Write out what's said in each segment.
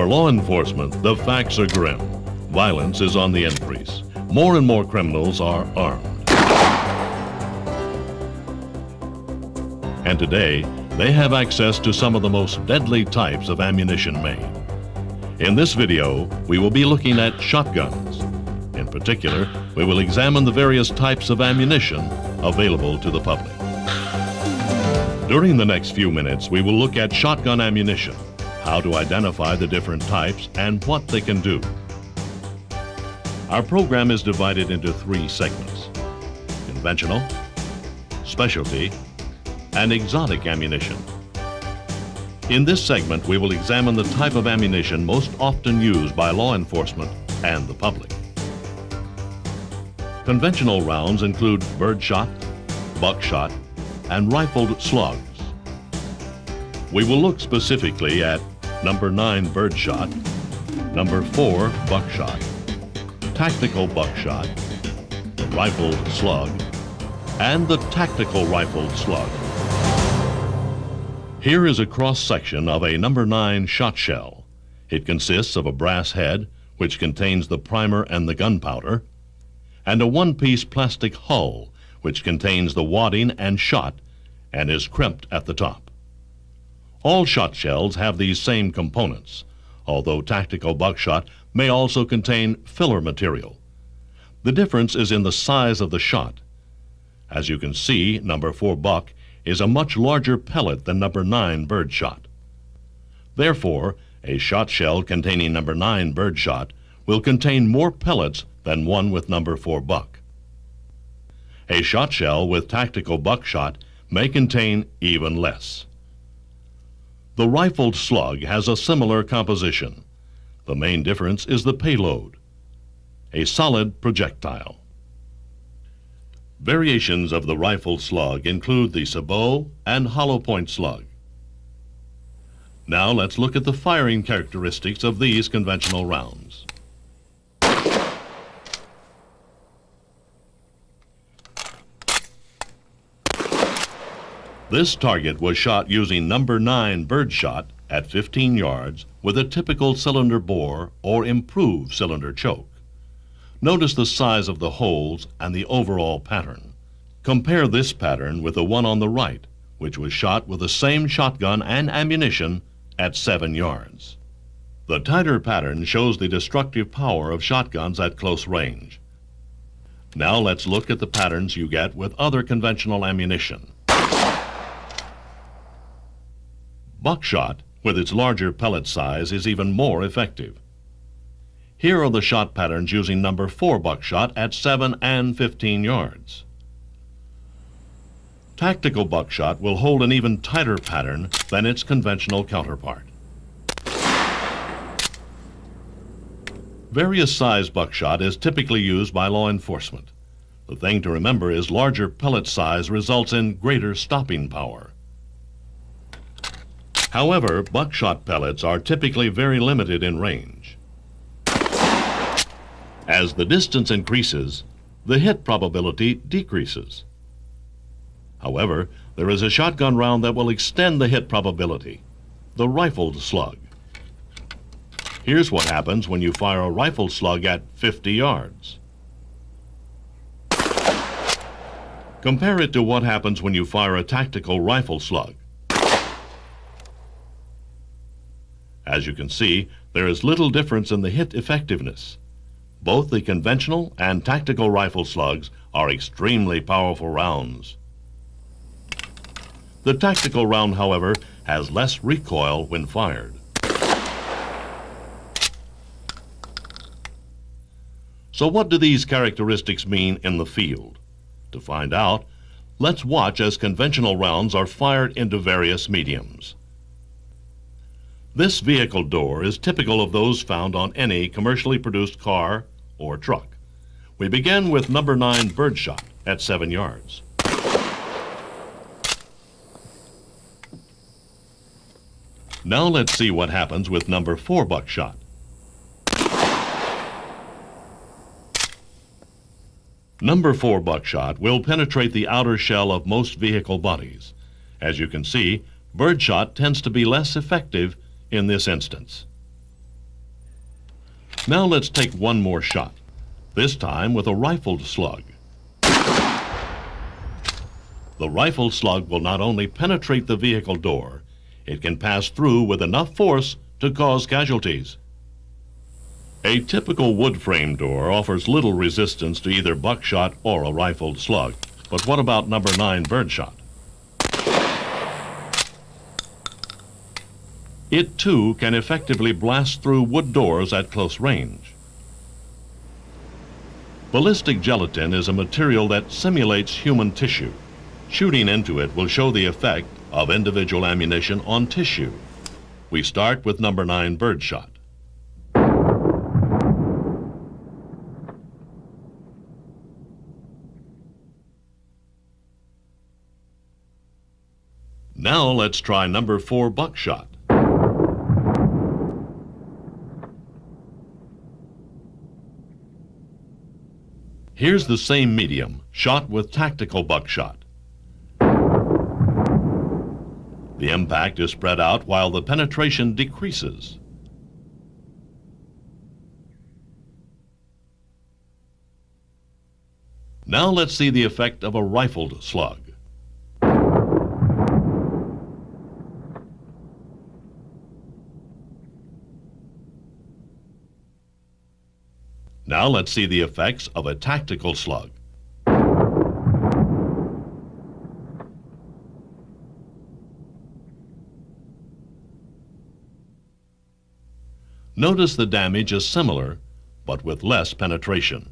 For law enforcement, the facts are grim. Violence is on the increase. More and more criminals are armed. And today, they have access to some of the most deadly types of ammunition made. In this video, we will be looking at shotguns. In particular, we will examine the various types of ammunition available to the public. During the next few minutes, we will look at shotgun ammunition, how to identify the different types, and what they can do. Our program is divided into three segments: conventional, specialty, and exotic ammunition. In this segment, we will examine the type of ammunition most often used by law enforcement and the public. Conventional rounds include birdshot, buckshot, and rifled slugs. We will look specifically at number 9 birdshot, number 4 buckshot, tactical buckshot, the rifled slug, and the tactical rifled slug. Here is a cross-section of a number 9 shot shell. It consists of a brass head, which contains the primer and the gunpowder, and a one-piece plastic hull, which contains the wadding and shot and is crimped at the top. All shot shells have these same components, although tactical buckshot may also contain filler material. The difference is in the size of the shot. As you can see, number 4 buck is a much larger pellet than number 9 birdshot. Therefore, a shot shell containing number 9 birdshot will contain more pellets than one with number 4 buck. A shot shell with tactical buckshot may contain even less. The rifled slug has a similar composition. The main difference is the payload, a solid projectile. Variations of the rifled slug include the sabot and hollow point slug. Now let's look at the firing characteristics of these conventional rounds. This target was shot using number 9 birdshot at 15 yards with a typical cylinder bore or improved cylinder choke. Notice the size of the holes and the overall pattern. Compare this pattern with the one on the right, which was shot with the same shotgun and ammunition at 7 yards. The tighter pattern shows the destructive power of shotguns at close range. Now let's look at the patterns you get with other conventional ammunition. Buckshot, with its larger pellet size, is even more effective. Here are the shot patterns using number 4 buckshot at 7 and 15 yards. Tactical buckshot will hold an even tighter pattern than its conventional counterpart. Various size buckshot is typically used by law enforcement. The thing to remember is larger pellet size results in greater stopping power. However, buckshot pellets are typically very limited in range. As the distance increases, the hit probability decreases. However, there is a shotgun round that will extend the hit probability, the rifled slug. Here's what happens when you fire a rifled slug at 50 yards. Compare it to what happens when you fire a tactical rifle slug. As you can see, there is little difference in the hit effectiveness. Both the conventional and tactical rifle slugs are extremely powerful rounds. The tactical round, however, has less recoil when fired. So what do these characteristics mean in the field? To find out, let's watch as conventional rounds are fired into various mediums. This vehicle door is typical of those found on any commercially produced car or truck. We begin with number 9 birdshot at 7 yards. Now let's see what happens with number 4 buckshot. Number 4 buckshot will penetrate the outer shell of most vehicle bodies. As you can see, birdshot tends to be less effective in this instance. Now let's take one more shot, this time with a rifled slug. The rifled slug will not only penetrate the vehicle door, it can pass through with enough force to cause casualties. A typical wood frame door offers little resistance to either buckshot or a rifled slug. But what about number 9 birdshot? It too can effectively blast through wood doors at close range. Ballistic gelatin is a material that simulates human tissue. Shooting into it will show the effect of individual ammunition on tissue. We start with number 9 birdshot. Now let's try number 4 buckshot. Here's the same medium, shot with tactical buckshot. The impact is spread out while the penetration decreases. Now let's see the effect of a rifled slug. Now let's see the effects of a tactical slug. Notice the damage is similar, but with less penetration.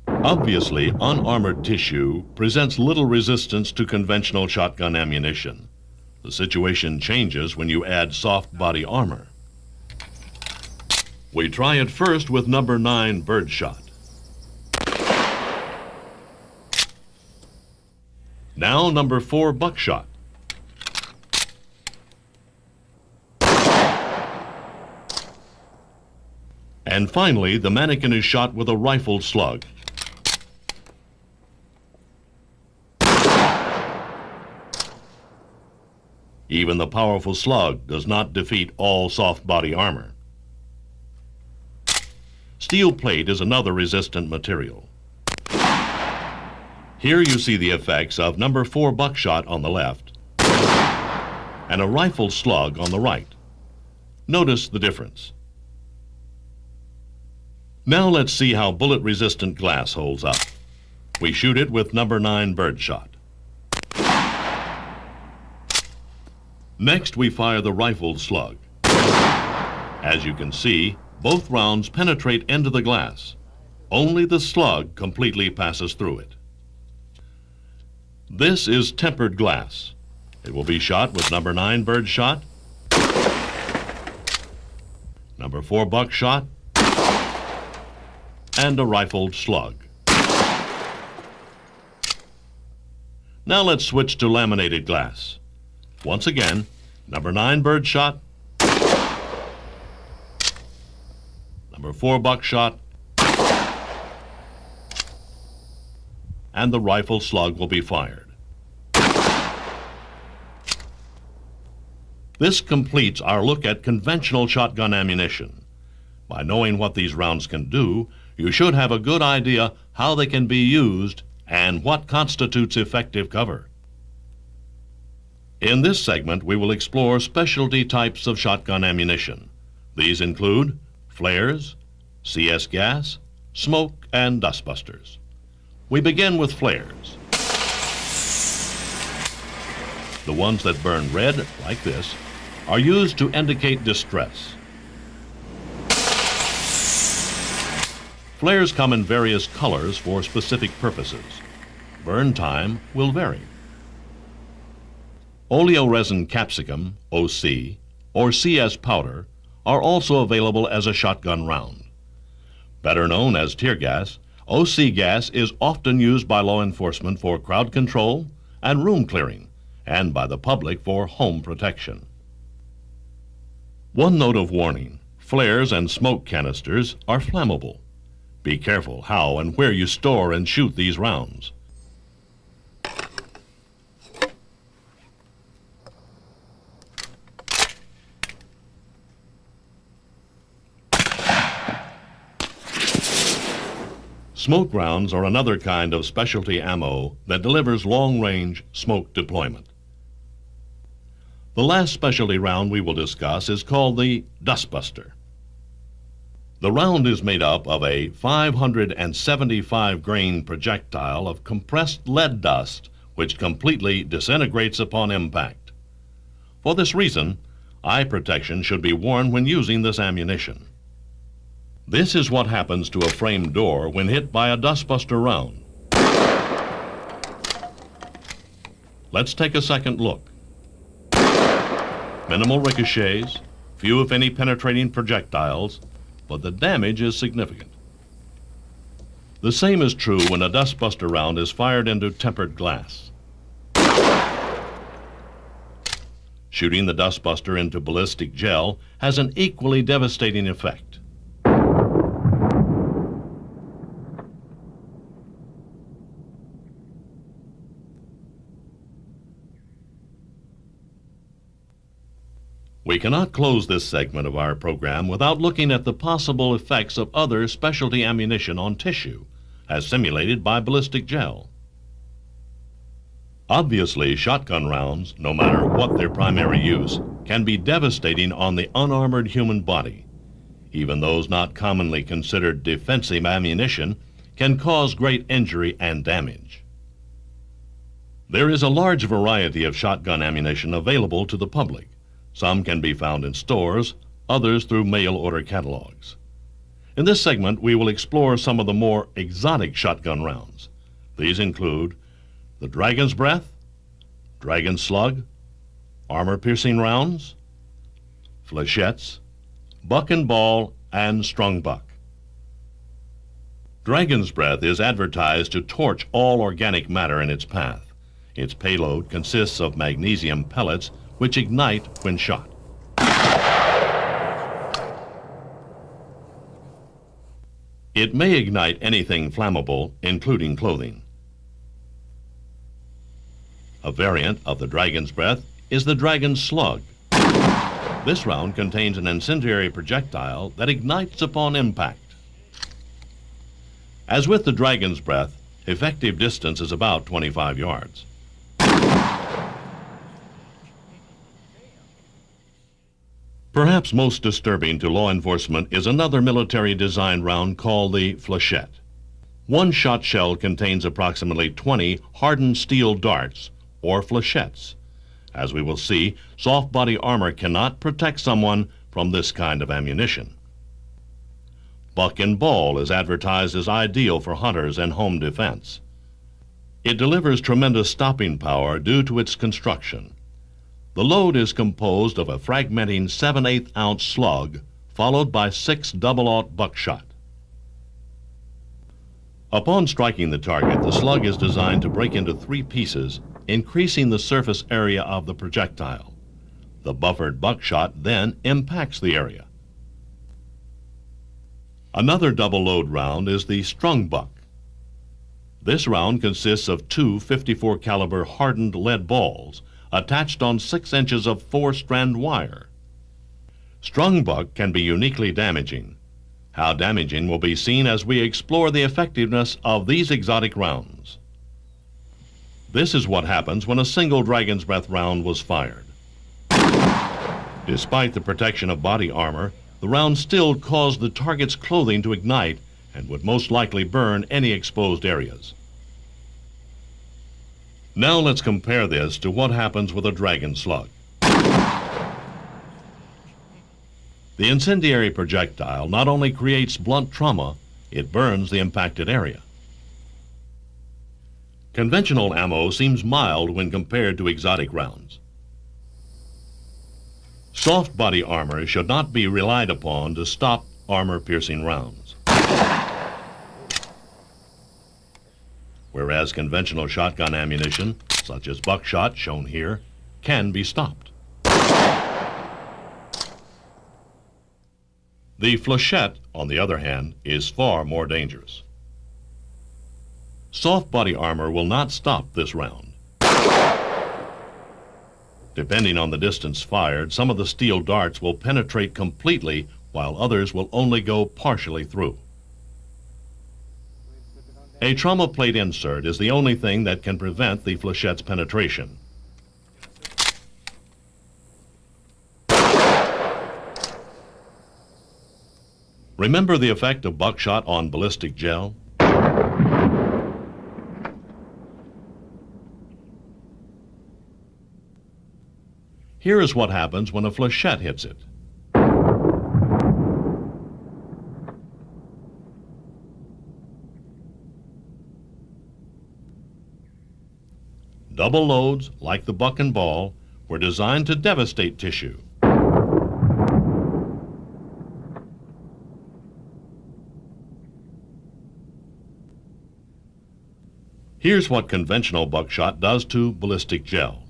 Obviously, unarmored tissue presents little resistance to conventional shotgun ammunition. The situation changes when you add soft body armor. We try it first with number 9 birdshot. Now number 4 buckshot. And finally, the mannequin is shot with a rifled slug. Even the powerful slug does not defeat all soft body armor. Steel plate is another resistant material. Here you see the effects of number 4 buckshot on the left and a rifled slug on the right. Notice the difference. Now let's see how bullet-resistant glass holds up. We shoot it with number 9 birdshot. Next, we fire the rifled slug. As you can see, both rounds penetrate into the glass. Only the slug completely passes through it. This is tempered glass. It will be shot with number 9 birdshot, number 4 buckshot, and a rifled slug. Now let's switch to laminated glass. Once again, number 9 birdshot, number 4 buckshot, and the rifled slug will be fired. This completes our look at conventional shotgun ammunition. By knowing what these rounds can do, you should have a good idea how they can be used and what constitutes effective cover. In this segment, we will explore specialty types of shotgun ammunition. These include flares, CS gas, smoke, and dustbusters. We begin with flares. The ones that burn red, like this, are used to indicate distress. Flares come in various colors for specific purposes. Burn time will vary. Oleoresin capsicum, OC, or CS powder are also available as a shotgun round. Better known as tear gas, OC gas is often used by law enforcement for crowd control and room clearing, and by the public for home protection. One note of warning: flares and smoke canisters are flammable. Be careful how and where you store and shoot these rounds. Smoke rounds are another kind of specialty ammo that delivers long-range smoke deployment. The last specialty round we will discuss is called the Dustbuster. The round is made up of a 575 grain projectile of compressed lead dust which completely disintegrates upon impact. For this reason, eye protection should be worn when using this ammunition. This is what happens to a frame door when hit by a dustbuster round. Let's take a second look. Minimal ricochets, few if any penetrating projectiles, but the damage is significant. The same is true when a dustbuster round is fired into tempered glass. Shooting the dustbuster into ballistic gel has an equally devastating effect. We cannot close this segment of our program without looking at the possible effects of other specialty ammunition on tissue, as simulated by ballistic gel. Obviously, shotgun rounds, no matter what their primary use, can be devastating on the unarmored human body. Even those not commonly considered defensive ammunition can cause great injury and damage. There is a large variety of shotgun ammunition available to the public. Some can be found in stores, others through mail order catalogs. In this segment, we will explore some of the more exotic shotgun rounds. These include the Dragon's Breath, Dragon Slug, armor-piercing rounds, flechettes, buck and ball, and strung buck. Dragon's Breath is advertised to torch all organic matter in its path. Its payload consists of magnesium pellets which ignite when shot. It may ignite anything flammable, including clothing. A variant of the Dragon's Breath is the Dragon Slug. This round contains an incendiary projectile that ignites upon impact. As with the Dragon's Breath, effective distance is about 25 yards. Perhaps most disturbing to law enforcement is another military-designed round called the flechette. One shot shell contains approximately 20 hardened steel darts, or flechettes. As we will see, soft body armor cannot protect someone from this kind of ammunition. Buck and ball is advertised as ideal for hunters and home defense. It delivers tremendous stopping power due to its construction. The load is composed of a fragmenting 7/8 ounce slug followed by 6 double-aught buckshot. Upon striking the target, the slug is designed to break into 3 pieces, increasing the surface area of the projectile. The buffered buckshot then impacts the area. Another double-load round is the strung buck. This round consists of 2 .54 caliber hardened lead balls attached on 6 inches of 4-strand wire. Strung buck can be uniquely damaging. How damaging will be seen as we explore the effectiveness of these exotic rounds. This is what happens when a single Dragon's Breath round was fired. Despite the protection of body armor, the round still caused the target's clothing to ignite and would most likely burn any exposed areas. Now let's compare this to what happens with a Dragon Slug. The incendiary projectile not only creates blunt trauma, it burns the impacted area. Conventional ammo seems mild when compared to exotic rounds. Soft body armor should not be relied upon to stop armor-piercing rounds. Whereas conventional shotgun ammunition, such as buckshot shown here, can be stopped. The flechette, on the other hand, is far more dangerous. Soft body armor will not stop this round. Depending on the distance fired, some of the steel darts will penetrate completely, while others will only go partially through. A trauma plate insert is the only thing that can prevent the flechette's penetration. Remember the effect of buckshot on ballistic gel? Here is what happens when a flechette hits it. Double loads, like the buck and ball, were designed to devastate tissue. Here's what conventional buckshot does to ballistic gel.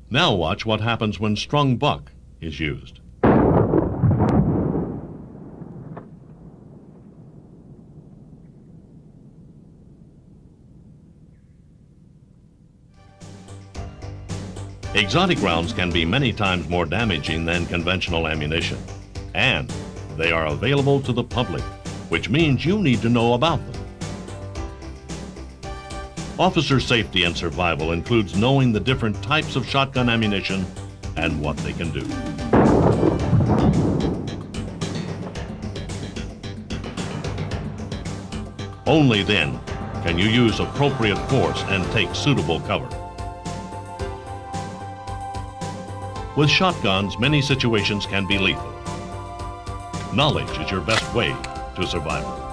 Now watch what happens when strung buck is used. Exotic rounds can be many times more damaging than conventional ammunition, and they are available to the public, which means you need to know about them. Officer safety and survival includes knowing the different types of shotgun ammunition and what they can do. Only then can you use appropriate force and take suitable cover. With shotguns, many situations can be lethal. Knowledge is your best way to survival.